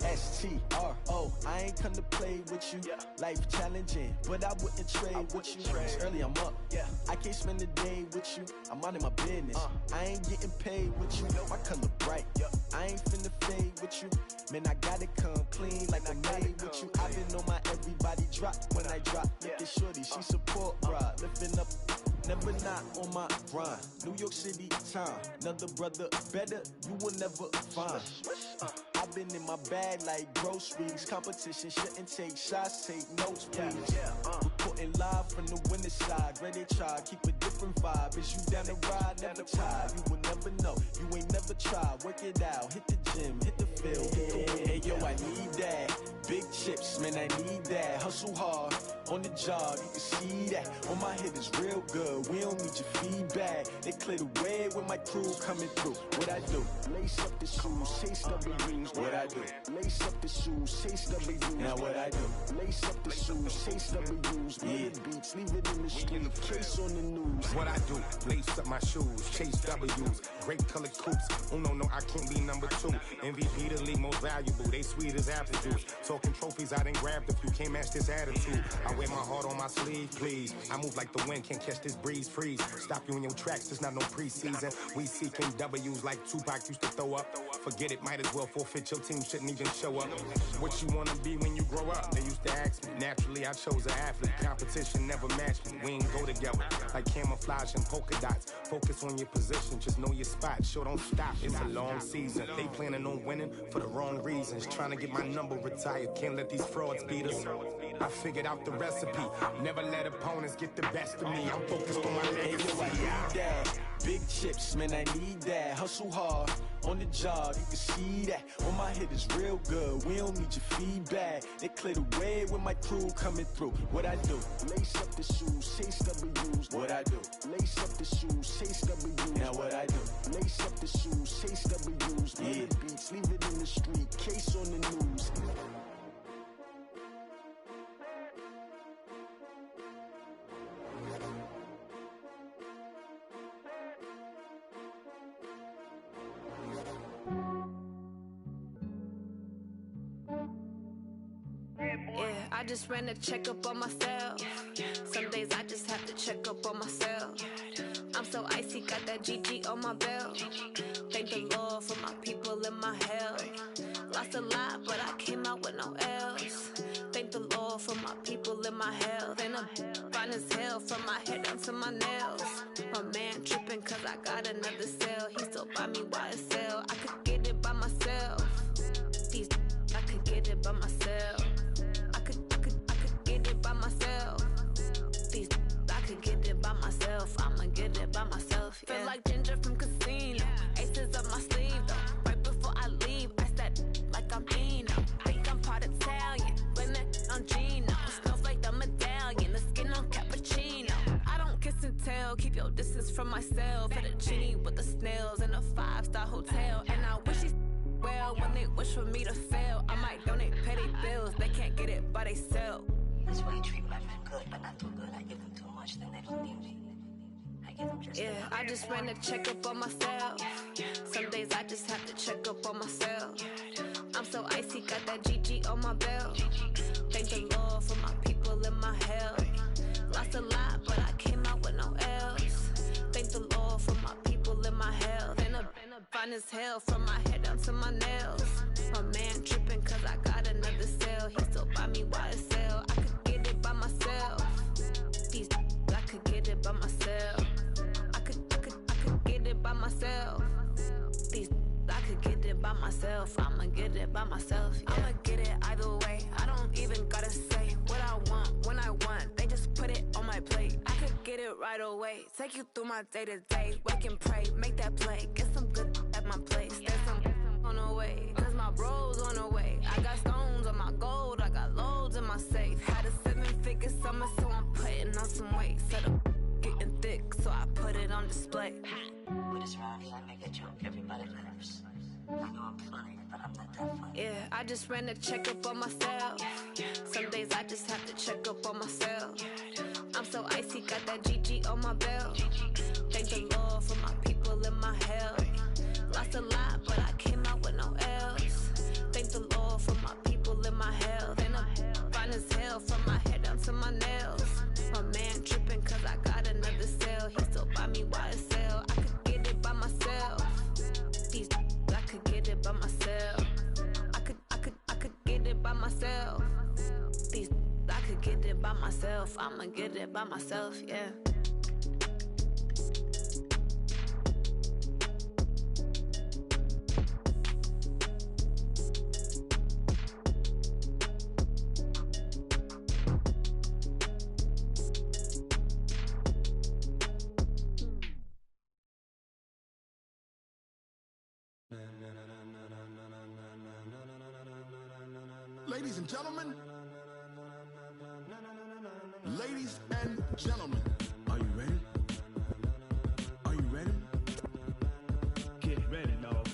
S-T-R-O. I ain't come to play with you. Yeah. Life challenging, but I wouldn't trade with you. It's early, I'm up. Yeah. I can't spend the day with you. I'm minding my business. I ain't getting paid with you. My color bright. Yeah. I ain't finna fade with you. Man, I gotta come clean like I made with you. I've been on my everybody drop when I drop. Look at shorty, she support ride. Lifting up, never not on my grind. New York City time, another brother better, you will never find. I've been in my bag like groceries. Competition shouldn't take shots, take notes, please. Reporting live from the winning side. Ready to try, keep a different vibe. Is you down the ride, never tired. You will never know, you ain't never tried. Work it out, hit the gym, hit the field, hit the win. Hey yo, I need that. Big chips, man, I need that. Hustle hard, on the job, you can see that. On my head is real good, we don't need your feedback. They clear the way with my crew coming through. What I do? Lace up the shoes, chase W's. What I do? Lace up the shoes, chase W's. Now what I do? Lace up the shoes, chase W's. Yeah, beats, leave it in the street, case on the news. What I do? Lace up my shoes, chase W's. Great colored coops. Oh no, I can't be number 2. MVP the league most valuable. They sweet as apple juice. Talking trophies I done grabbed if you can't match this attitude. I wear my heart on my sleeve, please. I move like the wind, can't catch this breeze, freeze. Stop you in your tracks, there's not no preseason. We seeking W's like Tupac used to throw up. Forget it, might as well forfeit, your team shouldn't even show up. What you wanna be when you grow up? They used to ask me. Naturally, I chose an athlete. Competition never matched me. We ain't go together. Like camouflage and polka dots. Focus on your position, just know your spot. Sure, don't stop, it's a long season. They planning on winning for the wrong reasons. Trying to get my number retired, can't let these frauds beat us. I figured out the recipe. Never let opponents get the best of me. I'm focused on my legacy. I need that. Big chips, man, I need that. Hustle hard, on the job, you can see that. On my head is real good, we don't need your feedback. They clear the way with my crew coming through. What I do? Lace up the shoes, chase W's. What I do? Lace up the shoes, chase W's. Now what I do? Lace up the shoes, chase W's. Yeah, beats, leave it in the street, case on the news. Yeah, I just ran a checkup on myself. Some days I just have to check up on myself. I'm so icy, got that GG on my belt. Thank the Lord for my people and my health. Lost a lot, but I came out with no L's. Thank the Lord for my people and my health. And I'm fine as hell from my head down to my nails. My man tripping cause I got another cell. He still buy me YSL. I could get it by myself. These I could get it by myself. I could get it by myself. These I could get it by myself. I'ma get it by myself. Yeah. Feel like Ginger from Casino. Aces up my sleeve though. Right before I leave, I said like I'm Dino. Think I'm part Italian. Blame that on Gino. Smells like the medallion. The skin on cappuccino. I don't kiss and tell. Keep your distance from myself. At a genie with the snails in a 5-star hotel. And I wish he's well when they wish for me to fail. I might donate petty bills. They can't get it by they sell. That's why you treat my friend good, but not too good. I give them too much, then they don't need me. I give them just enough. I just ran a checkup on myself. Some days I just have to check up on myself. I'm so icy, got that GG on my belt. Thank the Lord for my health. Lost a lot, but I came out with no L's. Thank the Lord for my people in my health. And a fine as hell from my head down to my nails. My man tripping cause I got another sale. He still buy me YSL. I could get it by myself. These I could get it by myself. I could get it by myself. These I could get it by myself. I'ma get it by myself. Yeah. I'ma get it either way. I don't even gotta say what I want when I want. They just put it on my plate. I could get it right away. Take you through my day to day. Wake and pray, make that play. Get some good at my place. There's some on the way, cause my bro's on the way. I got stones on my gold. I got loads in my safe. Had a 7-figure summer, so I'm putting on some weight. Set up getting thick, so I put it on display. With this round here, I make a joke, everybody laughs. I know I'm funny, but I'm not that funny. Yeah, I just ran a checkup on myself. Some days I just have to check up on myself. I'm so icy, got that GG on my belt. Thank the Lord for my people in my health. Lost a lot, but I came out with no L's. Thank the Lord for my people in my health. And I'm fine as hell from my head down to my nails. My man tripping cause I got another sale. He still buy me YSL. I could get it by myself. These I could get it by myself. I could get it by myself. These I could get it by myself. I'ma get it by myself, yeah. Ladies and gentlemen, ladies and gentlemen, are you ready? Are you ready? Get ready, dog.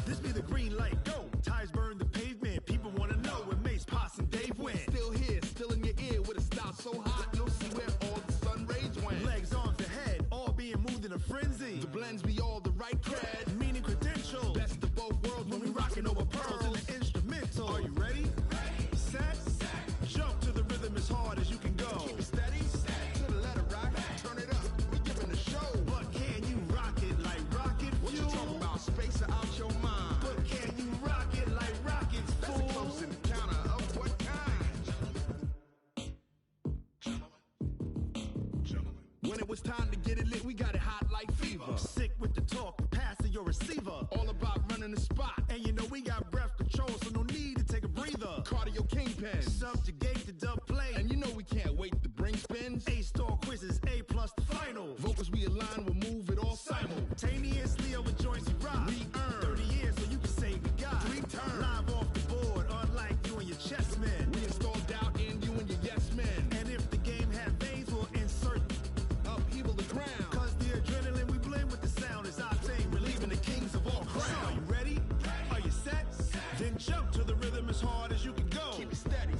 This be the green light, go. Tires burn the pavement. People wanna know when Mace, Pops, and Dave went. Still here, still in your ear with a style so hot, you'll see where all the sun rays went. Legs, arms, the head, all being moved in a frenzy. The blends be all the right cred, Meaning credentials. best of both worlds When we rockin' over pearls in the instrumental. Are you ready? Set, jump to the rhythm as hard as you can go. Keep it steady, to the letter right, turn it up, we giving the show. But can you rock it like rocket What you fuel? talking about, space or out your mind? But can you rock it like rockets, That's a fool? close encounter of what kind? When it was time to get it lit, we got it hot like fever. Sick with the talk, passing your receiver. All about running the spot. And you know we got breath control, so no need to take a breather. Cardio kingpin. Subjugate the dub play. And you know we can't wait to bring spins. A-star quizzes, A+ the final. Vocals we align, we'll move it all Simultaneously over joints we rock. We earn 30 years so you can say we got 3 turns. live off the board, unlike you and your chess men. We install doubt in you and your yes men. And if the game had veins, we'll insert Upheaval the ground. cause the adrenaline we blend with the sound is our thing, relieving the kings of all crowns. So are you ready? Are you set? Then jump to the rhythm as hard as you can go. Keep it steady,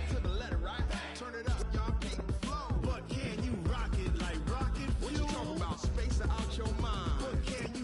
to the letter right. Turn it up, y'all beat the flow. But can you rock it like rocket What you fuel? talking about, space or out your mind? But can you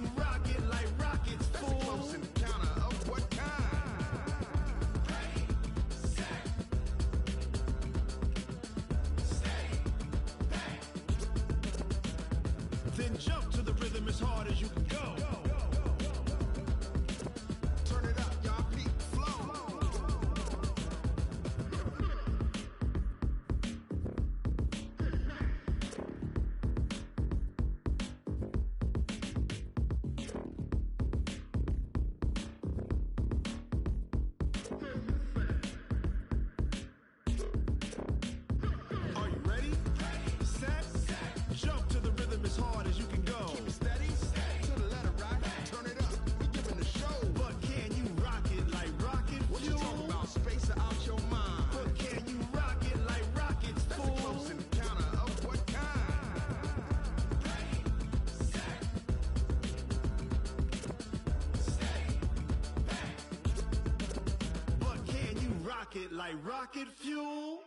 pocket like rocket fuel.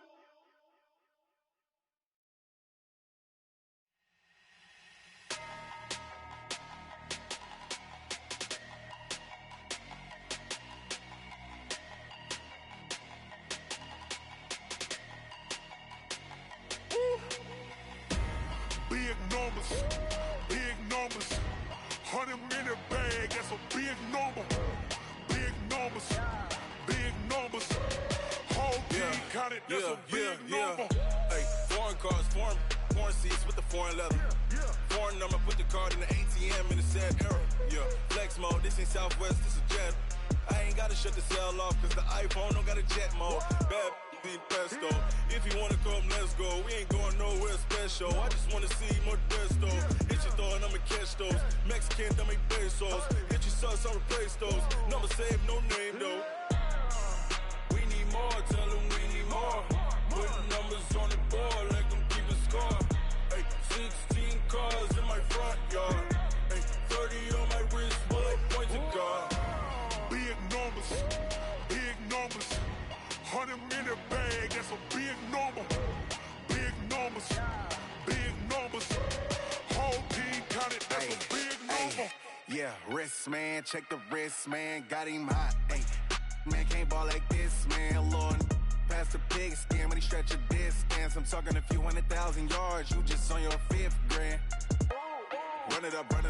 Big numbers, 100-minute bag, that's a big number. Big numbers, whole team counted, that's a big number. Hey, foreign cars, foreign seats with the foreign leather. Foreign number, put the card in the ATM in the sad era. Yeah, flex mode, this ain't Southwest, this is Jet. I ain't gotta shut the cell off, cause the iPhone don't got a jet mode. Bad need pesto. If you wanna come, let's go. We ain't going nowhere special. I just wanna see more desto. Hit your throw and I'ma catch those. Mexican, don't make pesos. Hit your sauce, I'll replace those. Number save, no name though. We need more, tell them we need more. Putting numbers on the board, let them keep a score. Hey, 16 cars in my front yard. Hey, 30 on my wrist, bullet point to God. Big numbers, 100-minute bag, that's a big number. Big numbers, whole team counted, that's a big number. Yeah, wrist man, check the wrist man, got him hot. Ay, man can't ball like this, man. Lord, past the pig skin when he stretch a distance. I'm talking a few 100,000 yards, you just on your 5th grand. Run it up, count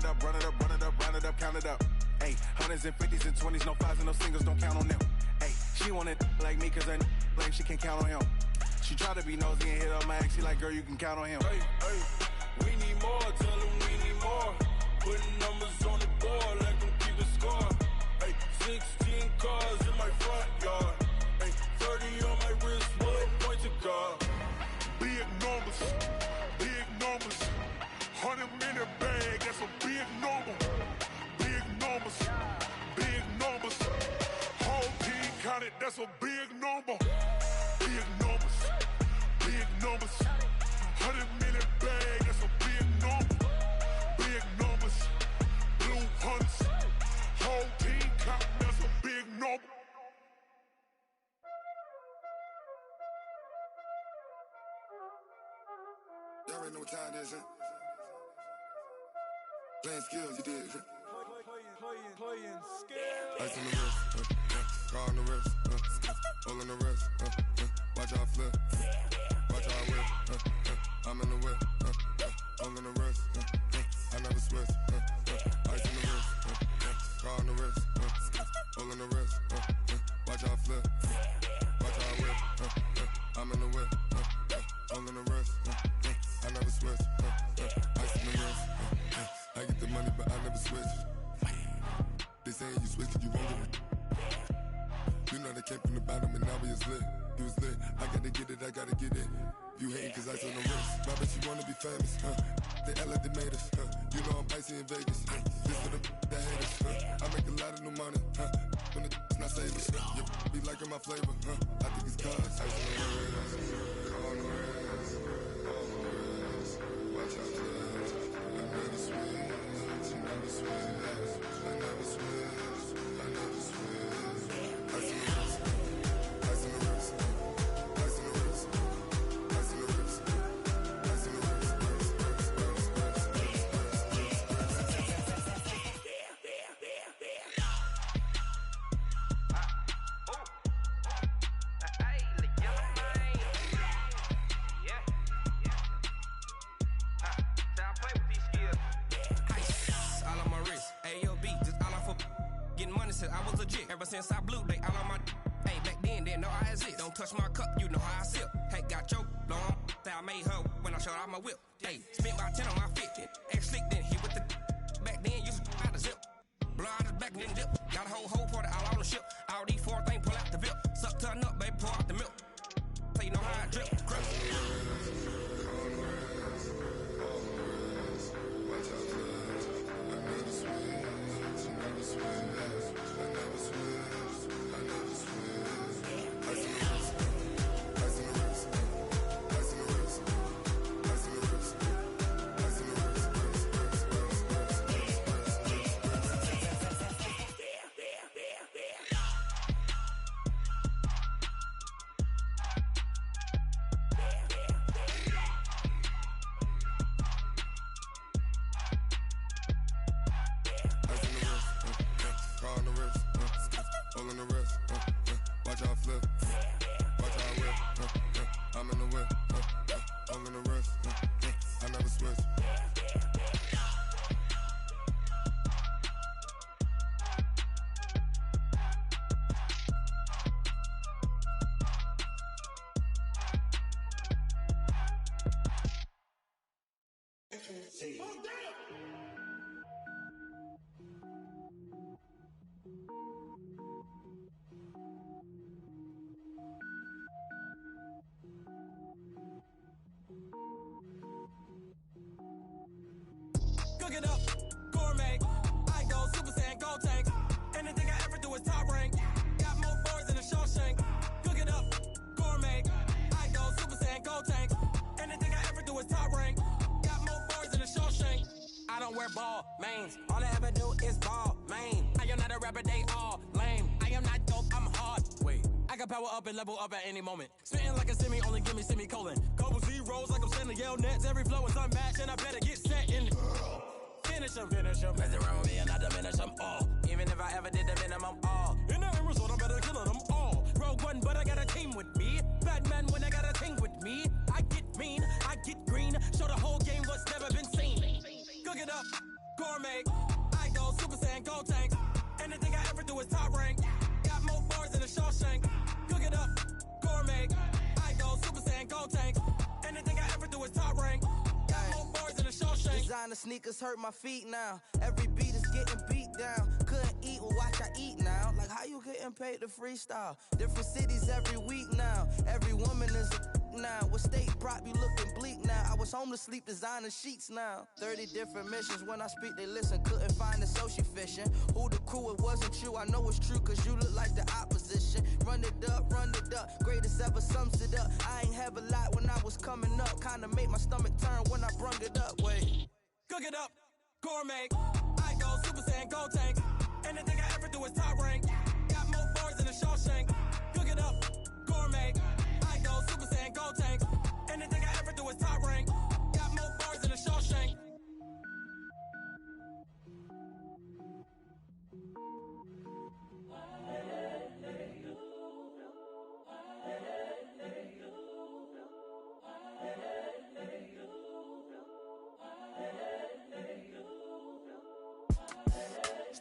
it up. Ay, hundreds and 50s and 20s, no 5s and no singles, don't count on them. Ay, she want it like me, cause her like she can't count on him. She try to be nosy and hit up my ex, she like, girl, you can count on him. Hey, we need more, tell them we need more. Putting numbers on the board, let them keep a score. Hey, 16 cars in my front yard. Hey, 30 on my wrist, bullet point to God. Big numbers, 100-minute bag, that's a big number. Big numbers, whole team counted, that's a big number. Big numbers, 100-minute bag, that's a big number. Big numbers, blue hunts, whole team counting, that's a big number. Y'all already know what time it is, huh? Playing skills, you did. Playing skills. Ice on the wrist, car on the wrist, all on the wrist, watch how I flip, watch how I whip, I'm in the whip, all on the wrist, I never switch, ice on the wrist, car on the wrist, all on the wrist, watch how I flip, watch how I whip, I'm in the whip, all on the wrist, I never switch, ice on the wrist, I get the money but I never switch. They saying you switch, you won't get it. You know they came from the bottom and now we is lit. You was lit, I gotta get it, I gotta get it. You hating cause ice on the wrist. My bitch, you wanna be famous, They act like they made us, You know I'm icy in Vegas, This for the that hate us, I make a lot of new money, When it's not savings, You be liking my flavor, I think it's cause ice on the wrist, on the wrist, on the wrist. Watch out, cause I never switch, I never switch. I never switch, I never switch. Ice in the wrist, ice in the wrist, ice in the wrist, ice in the wrist, ice in the wrist, I was legit. Ever since I blew, they all on my. Hey, back then, didn't know I exist. Don't touch my cup, you know how I sip. Hey, got your long. Say I made her when I showed off my whip. Hey, spent about 10 on my fit. Ex-slick, then hit with the. Back then, used to out the zip. Blow out the back, then dip. Got a whole party all on the ship. All these 4 things, pull out the VIP. Suck, turn up, baby, pour out the milk. So you know how I drip. Crush. all in the wrist. Watch how I flip. Watch how I whip. I'm in the whip. All in the wrist. I never switch. Cook it up, gourmet. I go Super Saiyan, gold tank. Anything I ever do is top rank. Got more boards than a Shawshank. Cook it up, gourmet. I go Super Saiyan, gold tank. Anything I ever do is top rank. Got more boards than a Shawshank. I don't wear ball mains. All I ever do is ball main. I am not a rapper, they all lame. I am not dope, I'm hard. Wait, I can power up and level up at any moment. Spitting like a semi, only give me semicolon. Couple zeros like I'm sending yell nets. Every flow is unmatched and I better get set in. Finish them. Mess around with me and I diminish them all. Even if I ever did the minimum all. In the end result, I'm better killing them all. Rogue One, but I got a team with me. Batman when I got a team with me. I get mean, I get green. Show the whole game what's never been seen. Cook it up, gourmet. I go Super Saiyan, gold tank. Anything I ever do is top rank. Got more bars than a Shawshank. Cook it up, gourmet. I go Super Saiyan, gold tank. Anything I ever do is top rank. Got more bars than a Shawshank. Designer sneakers hurt my feet now. Every beat is getting beat down. Couldn't eat, well watch I eat now. Like how you getting paid to freestyle? Different cities every week now. Every woman is a now. What state brought me looking bleak now? I was home to sleep designing sheets now. 30 different missions. When I speak they listen. Couldn't find the social fishing. Who the crew, it wasn't you. I know it's true cause you look like the opposition. Run it up, greatest ever sums it up. I ain't have a lot when I was coming up. Kinda made my stomach turn when I brung it up. Wait. Cook it up, gourmet. I go Super Saiyan, gold tank. Anything I ever do is top rank. Got more bars than a Shawshank. Cook it up, gourmet. I go Super Saiyan, gold tank. Anything I ever do is top rank. Got more bars than a Shawshank.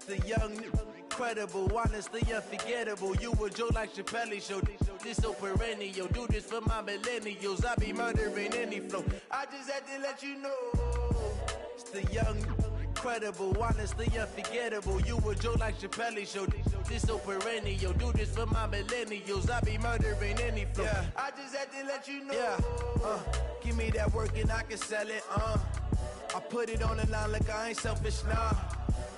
The young, incredible, honestly unforgettable. You a joke like Chappelle show. This so perennial. Do this for my millennials. I be murdering any flow. I just had to let you know. It's the young, incredible, honestly unforgettable. You a joke like Chappelle show. This so perennial. Do this for my millennials. I be murdering any flow. Yeah. I just had to let you know. Yeah. Give me that work and I can sell it. I put it on the line like I ain't selfish now.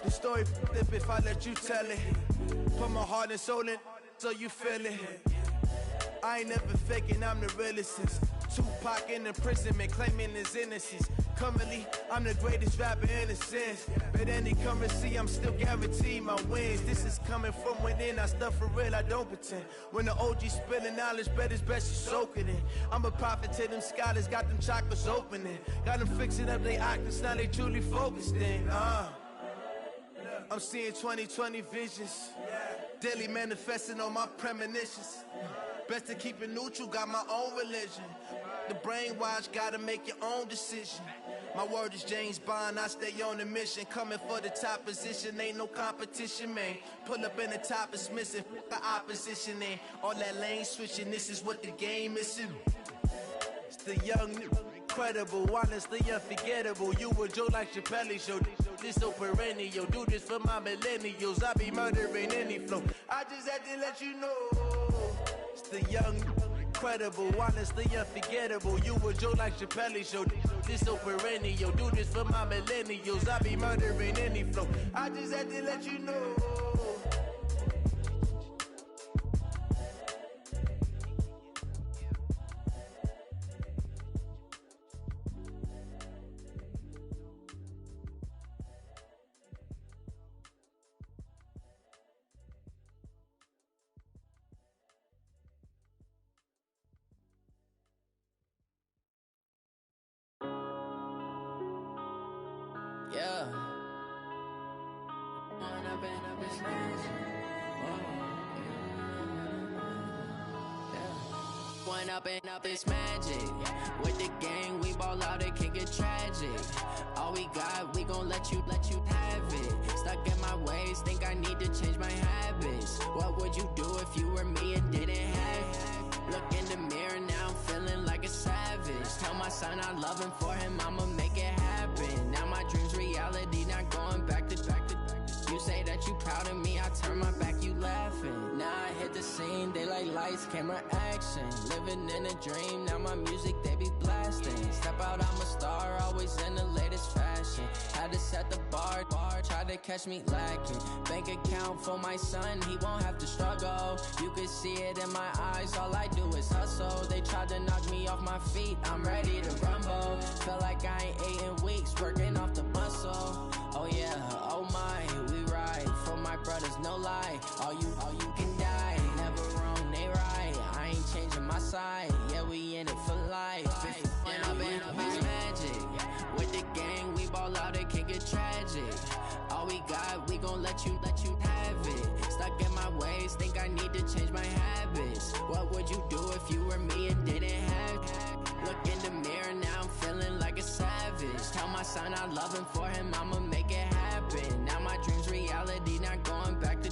The story flip if I let you tell it. Put my heart and soul in so you feel it. I ain't never faking, I'm the realest since Tupac in imprisonment, claiming his innocence. Currently, I'm the greatest rapper in a sense. But any currency, I'm still guaranteed my wins. This is coming from within, I stuff for real, I don't pretend. When the OG spilling knowledge, bet it's best you soak it in. I'm a prophet to them scholars, got them chakras opening. Got them fixing up they octaves, now they truly focused in. I'm seeing 2020 visions. Daily manifesting on my premonitions. Best to keep it neutral, got my own religion. The brainwash, gotta make your own decision. My word is James Bond, I stay on a mission. Coming for the top position, ain't no competition, man. Pull up in the top is missing, the opposition ain't. All that lane switching, this is what the game is. It's the young, incredible, honestly unforgettable. You a joke like Chappelle show. This so perennial. Do this for my millennials. I be murdering any flow. I just had to let you know. It's the young, incredible, honestly unforgettable. You a joke like Chappelle show. This so perennial. Do this for my millennials. I be murdering any flow. I just had to let you know. Yeah. up and up, it's magic. With the gang, we ball out, it can get tragic. All we got, we gon' let you have it. Stuck in my ways, think I need to change my habits. What would you do if you were me and didn't have it? Look in the mirror, now I'm feeling like a savage. Tell my son I love him, for him I'ma make it happen. Now my dream's reality, not going back to. You say that you proud of me, I turn my back, you laughing. Now I hit the scene, they like lights, camera, action. Living in a dream, now my music, they be blasting. Step out, I'm a star, always in the latest fashion. Had to set the bar, try to catch me lacking. Bank account for my son, he won't have to struggle. You can see it in my eyes, all I do is hustle. They tried to knock me off my feet, I'm ready to rumble. Feel like I ain't ate in weeks, working off the muscle. Oh yeah, oh my, we ride for my brothers, no lie. All you can die, never wrong, they right. I ain't changing my side, yeah, we in it for life. When up and up, it's magic. With the gang, we ball out, it can get tragic. All we got, we gon' let you have it. Stuck in my ways, think I need to change my habits. What would you do if you were me and didn't have it? Look in the mirror, now I'm feeling like a savage. Tell my son I love him, for him I'ma make it happen. Now my dream's reality, not going back to.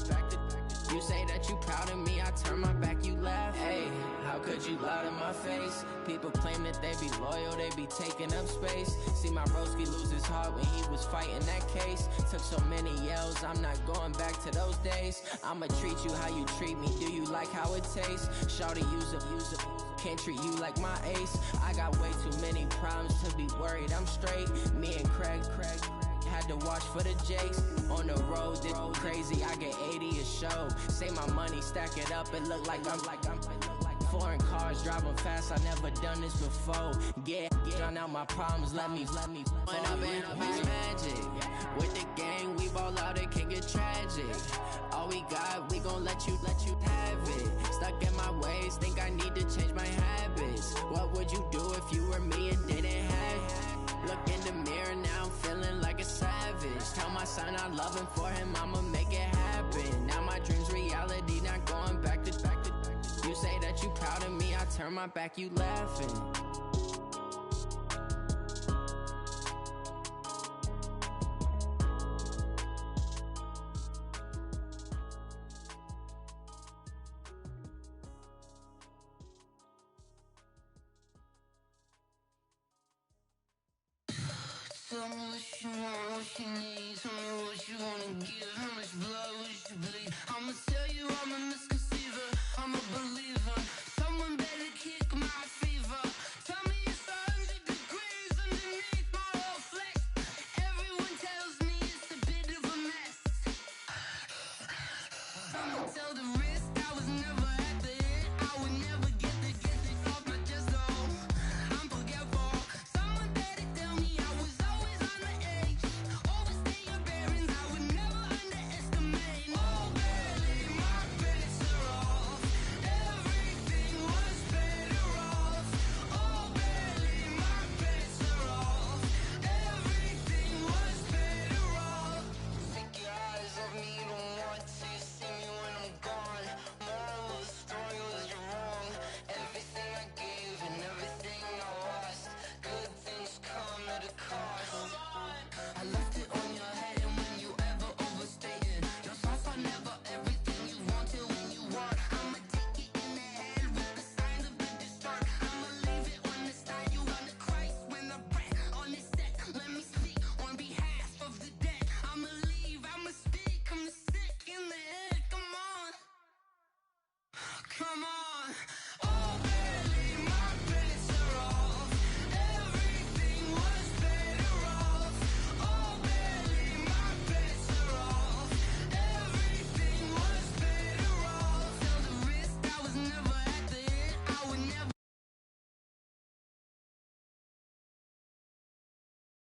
You say that you proud of me, I turn my back, you laugh. Hey, how could you lie to my face? People claim that they be loyal, they be taking up space. See my broski lose his heart when he was fighting that case. Took so many yells, I'm not going back to those days. I'ma treat you how you treat me, do you like how it tastes? Shawty, use up. Can't treat you like my ace. I got way too many problems to be worried, I'm straight. Me and Craig had to watch for the Jakes. On the road, this crazy, I get 80 a show. Say my money, stack it up, it look like I'm foreign cars, driving fast, I never done this before. Get drown out my problems, let me When up and up, it's magic. With the gang, we ball out, it can get tragic. All we got, we gon' let you have it. Stuck in my ways, think I need to change my habits. What would you do if you were me and didn't have it? Look in the mirror, now I'm feeling like a savage. Tell my son I love him, for him I'ma make it happen. Now my dream's reality, not going back to. You say that you proud of me, I turn my back, you laughing. Tell me what you want, what you need. Tell me what you wanna give. How much blood would you bleed? I'ma tell you I'm a misconceiver. I'm a believer. Someone better kick my fever. Tell me it's 100 degrees underneath my whole flesh. Everyone tells me it's a bit of a mess. I'ma tell the real.